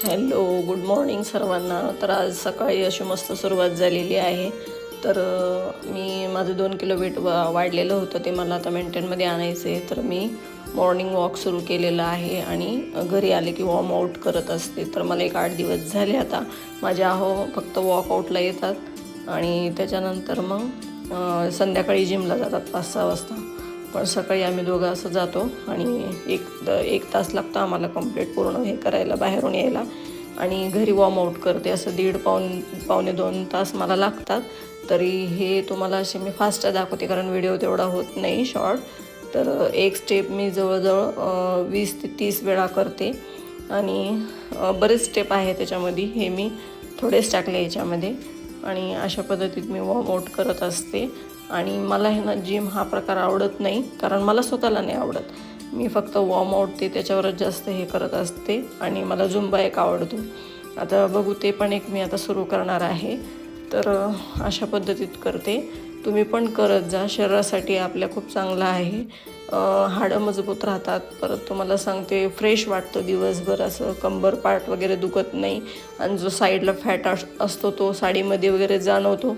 Hello, good morning सर्वांना. तर आज सकाळी अशी मस्त सुरुवात झालेली आहे. तर मी माझं 2 किलो वेट वाढलेलं होतं, ते मला आता मेंटेनमध्ये आणायचं आहे. तर मी मॉर्निंग वॉक सुरू केलेला आहे आणि घरी आले की वॉर्म आऊट करत असते. तर मला 8 दिवस झाले आता. माझे आहो फक्त वॉकआउटला येतात आणि त्याच्यानंतर मग संध्याकाळी जिमला जातात 5-6 वाजता. पण सकाळी आम्ही दोघं असं जातो आणि एक तास लागतो आम्हाला कंप्लीट पूर्ण हे करायला, बाहेरून यायला. आणि घरी वॉर्म आऊट करते असं पावणे 2 तास मला लागतात. तरी हे तुम्हाला असे मी फास्ट दाखवते कारण व्हिडिओ तेवढा होत नाही शॉर्ट. तर एक स्टेप मी जवळजवळ 20 ते 30 वेळा करते आणि बरेच स्टेप आहे त्याच्यामध्ये. हे मी थोडेच टाकले याच्यामध्ये आणि अशा पद्धतीत मी वॉर्म आऊट करत असते. आणि मला हे ना जिम हा प्रकार आवडत नाही कारण मला स्वतःला नाही आवडत. मी फक्त वॉर्म आऊट ते त्याच्यावरच जास्त हे करत असते आणि मला झुंबा एक आवडतो. आता बघू ते पण एक मी आता सुरू करणार आहे. तर अशा पद्धतीत करते. तुम्ही पण करत जा, शरीरासाठी आपल्या खूप चांगलं आहे. हाडं मजबूत राहतात. परत तुम्हाला सांगते फ्रेश वाटतं दिवसभर, असं कंबर पार्ट वगैरे दुखत नाही. आणि जो साईडला फॅट असतो तो साडीमध्ये वगैरे जाणवतो,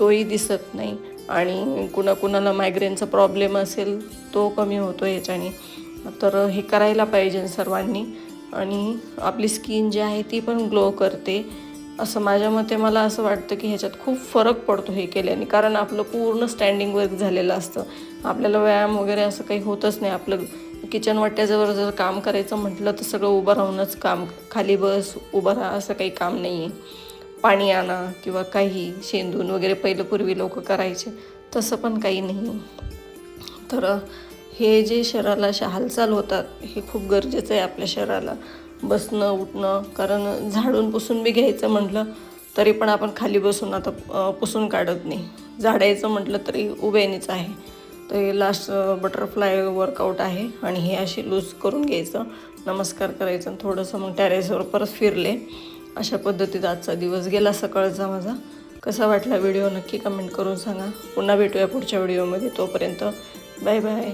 तोही दिसत नाही. आणि कुणाला मायग्रेनचा प्रॉब्लेम असेल तो कमी होतो ह्याच्याने. तर हे करायला पाहिजे सर्वांनी. आणि आपली स्किन जी आहे ती पण ग्लो करते असं माझ्या मते. मला असं वाटतं की ह्याच्यात खूप फरक पडतो हे केल्याने, कारण आपलं पूर्ण स्टँडिंग वर्क झालेलं असतं. आपल्याला व्यायाम वगैरे असं काही होतच नाही. आपलं किचन वाट्याजवळ जर काम करायचं म्हटलं तर सगळं उभं राहूनच काम, खाली बस उभं राहा असं काही काम नाही आहे. पाणी आणा किंवा काही शेंदून वगैरे पहिलं पूर्वी लोक करायचे, तसं पण काही नाही. तर हे जे शरीराला अशा हालचाल होतात हे खूप गरजेचं आहे आपल्या शरीराला. बसणं उठणं, कारण झाडून पुसून बी घ्यायचं म्हटलं तरी पण आपण खाली बसून आता पुसून काढत नाही. झाडायचं म्हटलं तरी उभ्यानेच आहे. तर हे लास्ट बटरफ्लाय वर्कआउट आहे आणि हे अशी लूज करून घ्यायचं, नमस्कार करायचं आणि थोडंसं मग टेरेसवर परत फिरले. अशा पद्धतीत आजचा दिवस गेला सकाळचा माझा. कसा वाटला व्हिडिओ नक्की कमेंट करून सांगा. पुन्हा भेटूया पुढच्या व्हिडिओमध्ये. तोपर्यंत बाय बाय.